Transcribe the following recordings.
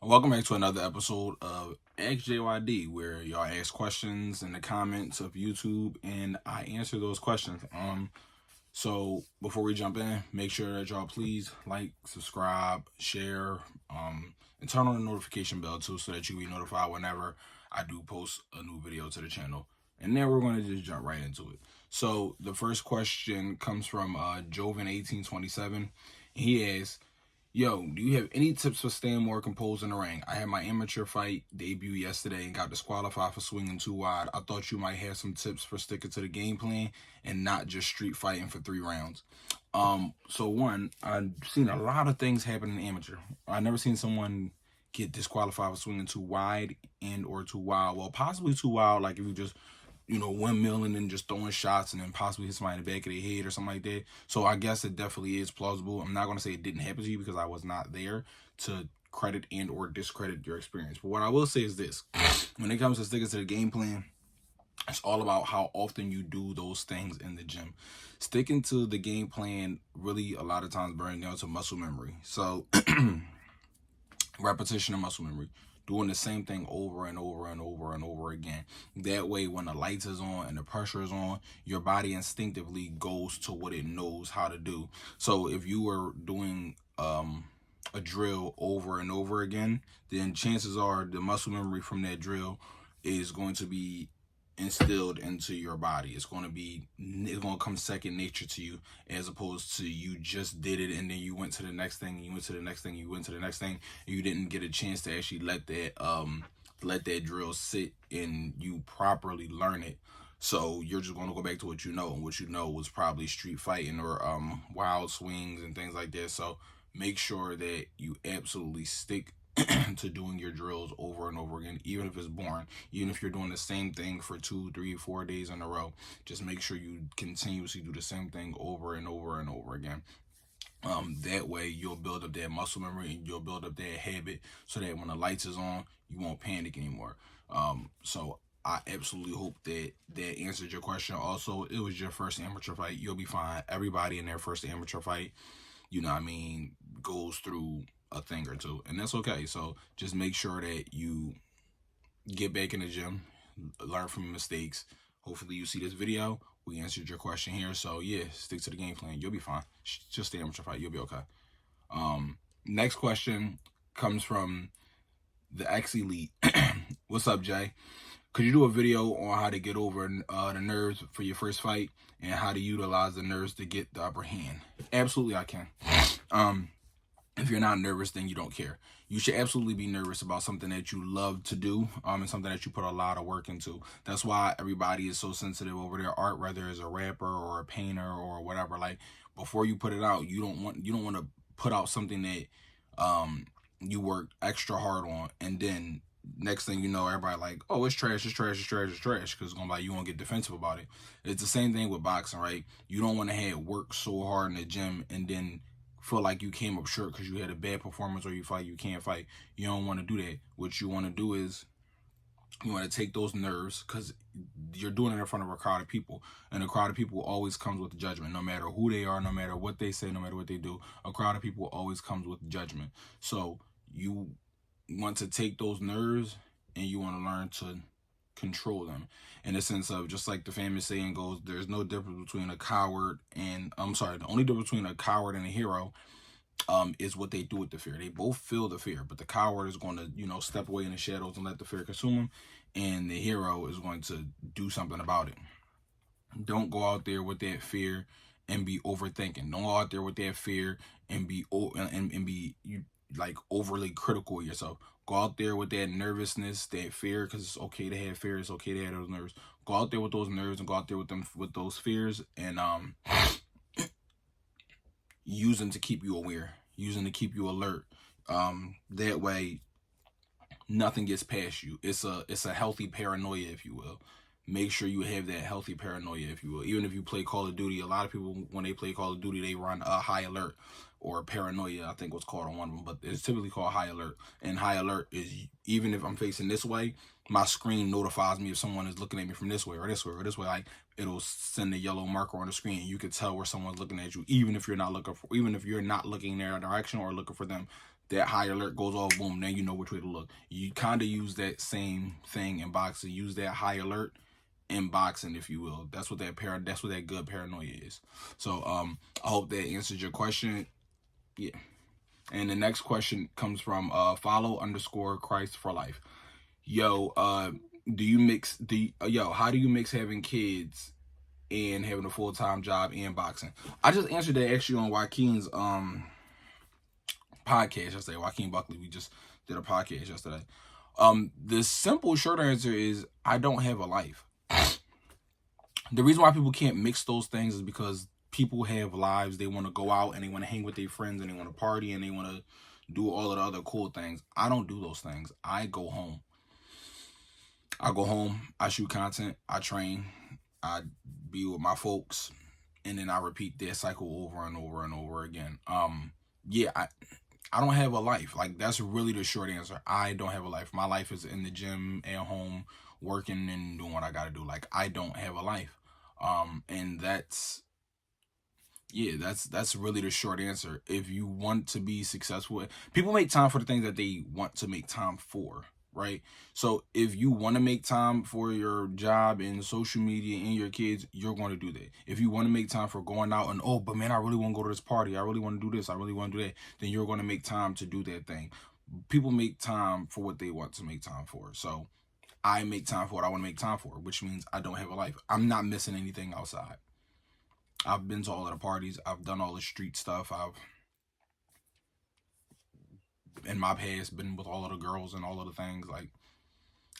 Welcome back to another episode of Ask JYD, where y'all ask questions in the comments of YouTube and I answer those questions. So before we jump in, make sure that y'all please like, subscribe, share, and turn on the notification bell too, so that you'll be notified whenever I do post a new video to the channel. And then we're going to just jump right into it. So the first question comes from Joven1827. He asks, "Yo, do you have any tips for staying more composed in the ring? I had my amateur fight debut yesterday and got disqualified for swinging too wide. I thought you might have some tips for sticking to the game plan and not just street fighting for 3 rounds." So one, I've seen a lot of things happen in amateur. I've never seen someone get disqualified for swinging too wide and or too wild. Well, possibly too wild, like if you just windmilling and just throwing shots and then possibly hit somebody in the back of their head or something like that. So I guess it definitely is plausible. I'm not going to say it didn't happen to you because I was not there to credit and or discredit your experience. But what I will say is this: when it comes to sticking to the game plan, it's all about how often you do those things in the gym. Sticking to the game plan really a lot of times burns down to muscle memory. So repetition and muscle memory, doing the same thing over and over and over and over again. That way, when the lights is on and the pressure is on, your body instinctively goes to what it knows how to do. So if you were doing a drill over and over again, then chances are the muscle memory from that drill is going to be instilled into your body. It's going to come second nature to you, as opposed to you just did it and then you went to the next thing, you went to the next thing, you went to the next thing. You didn't get a chance to actually let that drill sit and you properly learn it. So you're just going to go back to what you know, and what you know was probably street fighting or wild swings and things like that. So make sure that you absolutely stick to doing your drills over and over again, even if it's boring, even if you're doing the same thing for 2, 3, 4 days in a row. Just make sure you continuously do the same thing over and over and over again. That way you'll build up that muscle memory and you'll build up that habit, so that when the lights is on, you won't panic anymore. So I absolutely hope that answered your question. Also, it was your first amateur fight. You'll be fine. Everybody in their first amateur fight, goes through a thing or two, and that's okay. So just make sure that you get back in the gym, learn from your mistakes. Hopefully you see this video, we answered your question here. So yeah, stick to the game plan, you'll be fine. Just stay amateur fight, you'll be okay. Next question comes from the X Elite. What's up, Jay? Could you do a video on how to get over the nerves for your first fight and how to utilize the nerves to get the upper hand? Absolutely, I can. If you're not nervous, then you don't care. You should absolutely be nervous about something that you love to do, and something that you put a lot of work into. That's why everybody is so sensitive over their art, whether it's a rapper or a painter or whatever. Like, before you put it out, you don't want to put out something that you worked extra hard on, and then next thing you know, everybody like, oh, it's trash, it's trash, it's trash, it's trash, because you won't get defensive about it. It's the same thing with boxing, right? You don't want to have work so hard in the gym and then feel like you came up short because you had a bad performance or you fight you can't fight. You don't want to do that. What you want to do is you want to take those nerves, because you're doing it in front of a crowd of people, and a crowd of people always comes with judgment. No matter who they are, no matter what they say, no matter what they do, a crowd of people always comes with judgment. So you want to take those nerves and you want to learn to control them, in the sense of, just like the famous saying goes, there's no difference between a coward and the only difference between a coward and a hero is what they do with the fear. They both feel the fear, but the coward is going to step away in the shadows and let the fear consume him, and the hero is going to do something about it. Don't go out there with that fear and be overthinking. Don't go out there with that fear and be overly critical of yourself. Go out there with that nervousness, that fear, because it's okay to have fear. It's okay to have those nerves. Go out there with those nerves and go out there with those fears, and use them to keep you aware. Use them to keep you alert. That way, nothing gets past you. It's a healthy paranoia, if you will. Make sure you have that healthy paranoia, if you will. Even if you play Call of Duty, a lot of people, when they play Call of Duty, they run a high alert, or paranoia, I think what's called on one of them, but it's typically called high alert. And high alert is, even if I'm facing this way, my screen notifies me if someone is looking at me from this way or this way or this way. Like, it'll send a yellow marker on the screen. You can tell where someone's looking at you, even if you're not looking in their direction or looking for them. that high alert goes off, boom, then you know which way to look. You kind of use that same thing in boxing. Use that high alert in boxing, if you will. That's what that good paranoia is. So I hope that answers your question. Yeah. And the next question comes from follow_Christ for life. Yo, do you mix how do you mix having kids and having a full-time job and boxing? I just answered that actually on Joaquin's podcast yesterday. Joaquin Buckley, we just did a podcast yesterday. The simple short answer is I don't have a life. The reason why people can't mix those things is because people have lives. They want to go out and they want to hang with their friends and they want to party and they want to do all of the other cool things. I don't do those things. I go home. I shoot content, I train, I be with my folks, and then I repeat that cycle over and over and over again. Yeah, I don't have a life. Like, that's really the short answer. I don't have a life. My life is in the gym, at home, working and doing what I gotta do. Like, I don't have a life. And that's really the short answer. If you want to be successful, people make time for the things that they want to make time for, right? So if you want to make time for your job and social media and your kids, you're going to do that. If you want to make time for going out and, oh, but man, I really want to go to this party, I really want to do this, I really want to do that, then you're going to make time to do that thing. People make time for what they want to make time for. So I make time for what I want to make time for, which means I don't have a life. I'm not missing anything outside. I've been to all of the parties. I've done all the street stuff. I've, in my past, been with all of the girls and all of the things. Like,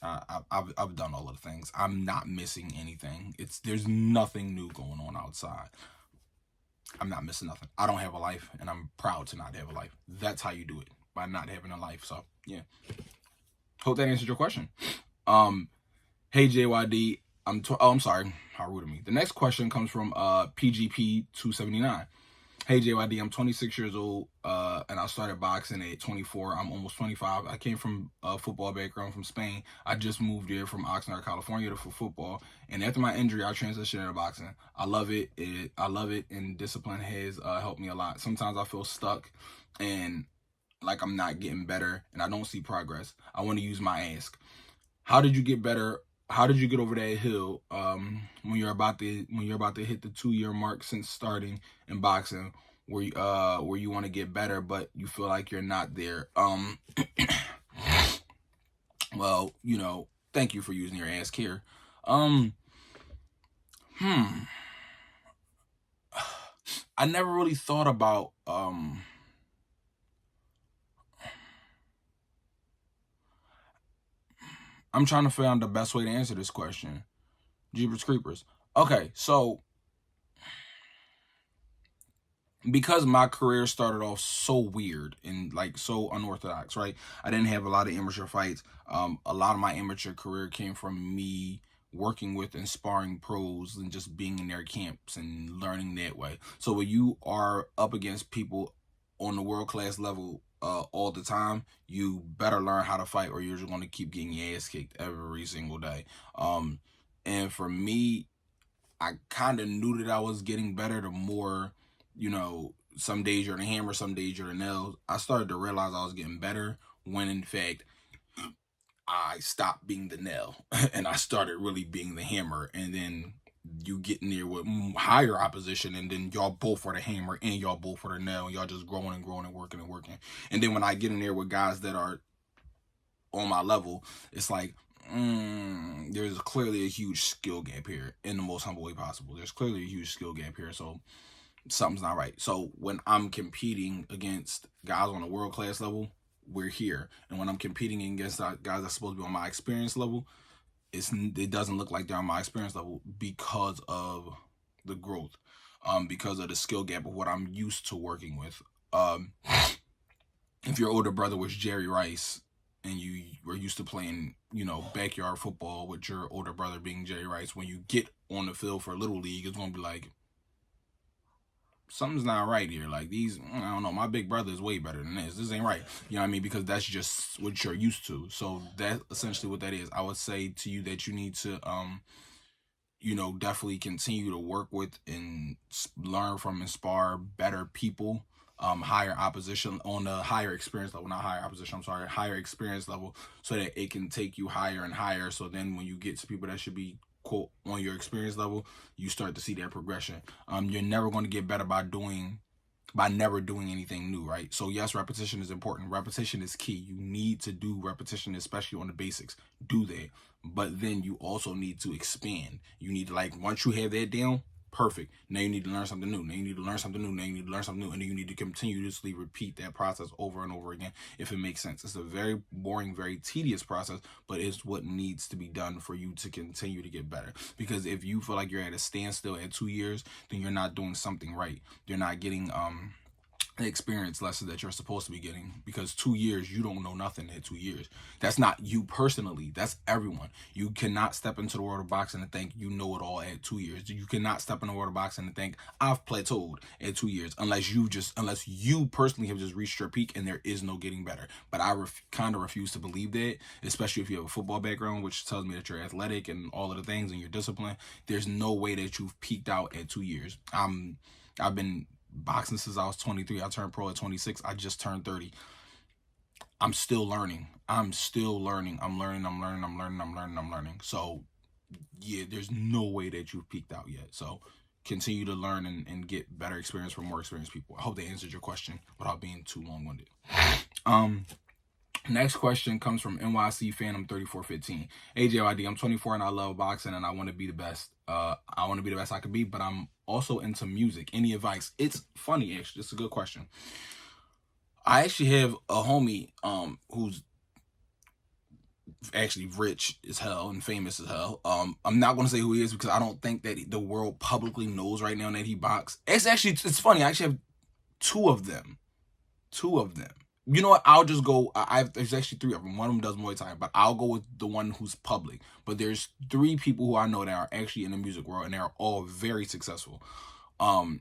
I've done all of the things. I'm not missing anything. There's nothing new going on outside. I'm not missing nothing. I don't have a life, and I'm proud to not have a life. That's how you do it, by not having a life. So, yeah. Hope that answered your question. Hey, JYD. I'm sorry. How rude of me. The next question comes from PGP279. Hey, JYD, I'm 26 years old, and I started boxing at 24. I'm almost 25. I came from a football background from Spain. I just moved here from Oxnard, California for football. And after my injury, I transitioned into boxing. I love it. I love it, and discipline has helped me a lot. Sometimes I feel stuck and like I'm not getting better, and I don't see progress. I want to use my ask. How did you get better? How did you get over that hill when you're about to hit the 2-year mark since starting in boxing, where you want to get better but you feel like you're not there? Well, thank you for using your ask here. I never really thought about I'm trying to figure out the best way to answer this question. Jeepers Creepers. Okay, so because my career started off so weird and like so unorthodox, right? I didn't have a lot of amateur fights. A lot of my amateur career came from me working with and sparring pros and just being in their camps and learning that way. So when you are up against people on the world-class level all the time, you better learn how to fight or you're just going to keep getting your ass kicked every single day. And for me, I kind of knew that I was getting better the more, some days you're the hammer, some days you're the nail. I started to realize I was getting better when, in fact, I stopped being the nail and I started really being the hammer. And then you get in there with higher opposition, and then y'all both are the hammer and y'all both are the nail. Y'all just growing and growing and working and working. And then when I get in there with guys that are on my level, it's like, there's clearly a huge skill gap here in the most humble way possible. There's clearly a huge skill gap here, so something's not right. So when I'm competing against guys on a world-class level, we're here. And when I'm competing against guys that's supposed to be on my experience level, it doesn't look like they're on my experience level because of the growth, because of the skill gap of what I'm used to working with. If your older brother was Jerry Rice and you were used to playing, backyard football with your older brother being Jerry Rice, when you get on the field for Little League, it's going to be like, something's not right here. Like, I don't know, my big brother is way better than this. This ain't right. You know what I mean? Because that's just what you're used to. So that's essentially what that is. I would say to you that you need to, definitely continue to work with and learn from and spar better people. higher opposition, on a higher experience level, not higher opposition, I'm sorry, higher experience level, so that it can take you higher and higher. So then when you get to people that should be, quote, on your experience level, you start to see that progression. You're never going to get better by never doing anything new, right? So yes, repetition is important. Repetition is key. You need to do repetition, especially on the basics. Do that. But then you also need to expand. You need to, like, once you have that down, perfect. Now you need to learn something new. Now you need to learn something new. Now you need to learn something new. And then you need to continuously repeat that process over and over again, if it makes sense. It's a very boring, very tedious process, but it's what needs to be done for you to continue to get better. Because if you feel like you're at a standstill at 2 years, then you're not doing something right. You're not getting the experience lessons that you're supposed to be getting, because 2 years, you don't know nothing in 2 years. That's not you personally, that's everyone. You cannot step into the world of boxing and think you know it all at 2 years. You cannot step in the world of boxing and think I've plateaued at 2 years, unless you personally have just reached your peak and there is no getting better. But I kind of refuse to believe that, especially if you have a football background, which tells me that you're athletic and all of the things and you're disciplined. There's no way that you've peaked out at 2 years. I've been boxing since I was 23. I turned pro at 26. I just turned 30. I'm still learning. I'm learning. I'm learning. So yeah, there's no way that you've peaked out yet. So continue to learn and get better experience from more experienced people. I hope that answered your question without being too long-winded. Next question comes from NYC Phantom 3415. Hey JYD, I'm 24 and I love boxing and I want to be the best. I want to be the best I could be, but I'm also into music. Any advice? It's funny, actually. It's a good question. I actually have a homie who's actually rich as hell and famous as hell. I'm not going to say who he is because I don't think that the world publicly knows right now that he boxes. It's funny. I actually have two of them. You know what? I'll just go. There's actually three of them. One of them does Muay Thai, but I'll go with the one who's public. But there's three people who I know that are actually in the music world, and they're all very successful. And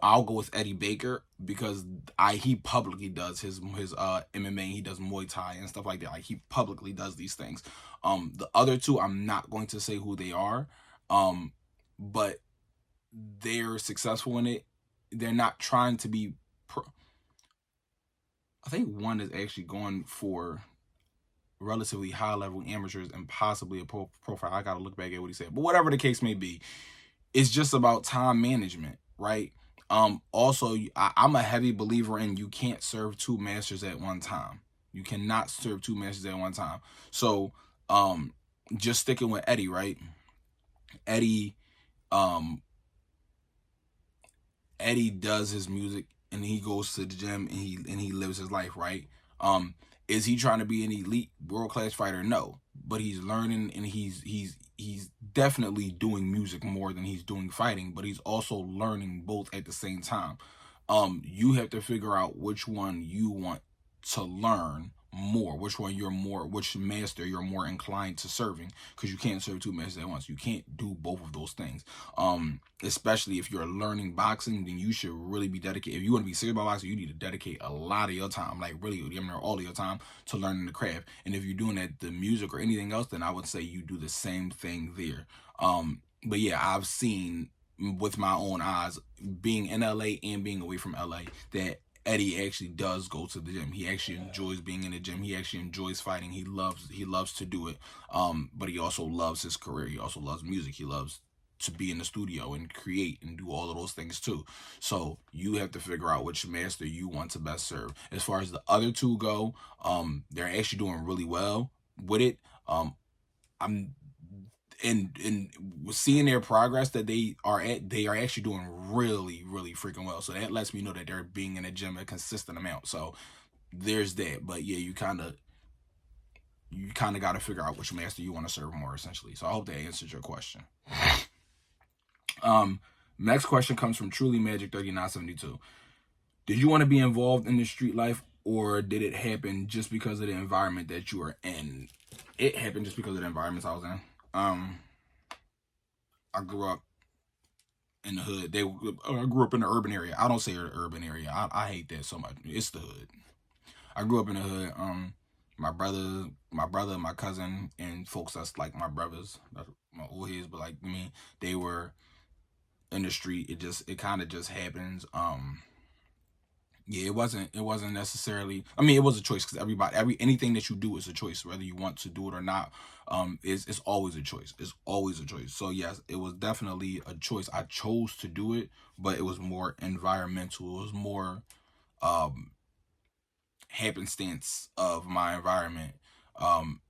I'll go with Eddie Baker because he publicly does his MMA. He does Muay Thai and stuff like that. Like, he publicly does these things. The other two, I'm not going to say who they are, but they're successful in it. They're not trying to be. I think one is actually going for relatively high level amateurs and possibly a profile. I gotta look back at what he said, but whatever the case may be, it's just about time management, right? Also, I'm a heavy believer in you can't serve two masters at one time. You cannot serve two masters at one time. So, just sticking with Eddie, right? Eddie does his music and he goes to the gym and he lives his life, right? Is he trying to be an elite world-class fighter? No, but he's learning and he's definitely doing music more than he's doing fighting, but he's also learning both at the same time. You have to figure out which one you want to learn more, which master you're more inclined to serving, because you can't serve two masters at once. You can't do both of those things. Especially if you're learning boxing, then you should really be dedicated. If you want to be serious about boxing, you need to dedicate a lot of your time, like really all of your time, to learning the craft. And if you're doing that, the music or anything else, then I would say you do the same thing there. But yeah, I've seen with my own eyes, being in LA and being away from LA, that Eddie actually does go to the gym. He actually enjoys being in the gym. He actually enjoys fighting. He loves to do it. But he also loves his career. He also loves music. He loves to be in the studio and create and do all of those things too. So you have to figure out which master you want to best serve. As far as the other two go, they're actually doing really well with it. I'm and seeing their progress that they are actually doing really, really freaking well. So that lets me know that they're being in the gym a consistent amount. So there's that. But yeah, you kind of got to figure out which master you want to serve more, essentially. So I hope that answered your question. Next question comes from Truly Magic 3972. Did you want to be involved in the street life, or did it happen just because of the environment that you were in? It happened just because of the environments I was in. I grew up in the hood. I grew up in the urban area. I don't say the urban area. I hate that so much. It's the hood. I grew up in the hood. My brother, my cousin, and folks that's like my brothers, that's my old heads, but like me, they were in the street. It kind of just happens. Yeah, it wasn't necessarily, I mean, it was a choice, because anything that you do is a choice, whether you want to do it or not. It's always a choice. It's always a choice. So yes, it was definitely a choice. I chose to do it, but it was more environmental. It was more um happenstance of my environment. Um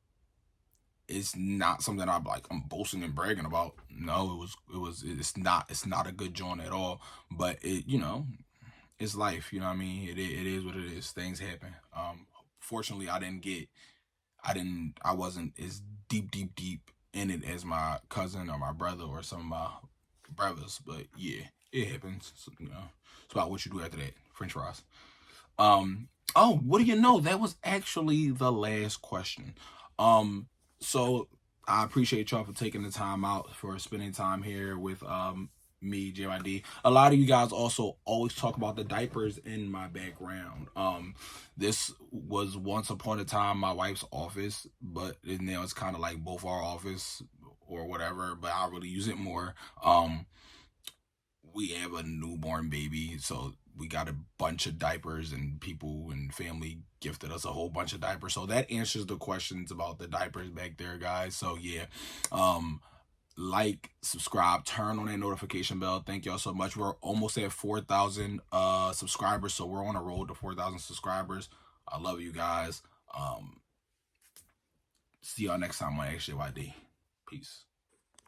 it's not something I'm boasting and bragging about. No, it's not a good joint at all. But it's life. You know what I mean? It is what it is. Things happen. Fortunately, I wasn't as deep in it as my cousin or my brother or some of my brothers. But yeah, it happens. So, it's about what you do after that. French fries. Um. Oh, what do you know? That was actually the last question. Um. So I appreciate y'all for taking the time out for spending time here with me, JYD. A lot of you guys also always talk about the diapers in my background. This was once upon a time my wife's office, but now it's kind of like both our office or whatever. But I really use it more. We have a newborn baby, so we got a bunch of diapers, and people and family gifted us a whole bunch of diapers. So that answers the questions about the diapers back there, guys. So yeah, um, like, subscribe, turn on that notification bell. Thank y'all so much. We're almost at 4,000 subscribers, so we're on a road to 4,000 subscribers. I love you guys. See y'all next time on Ask JYD. Peace.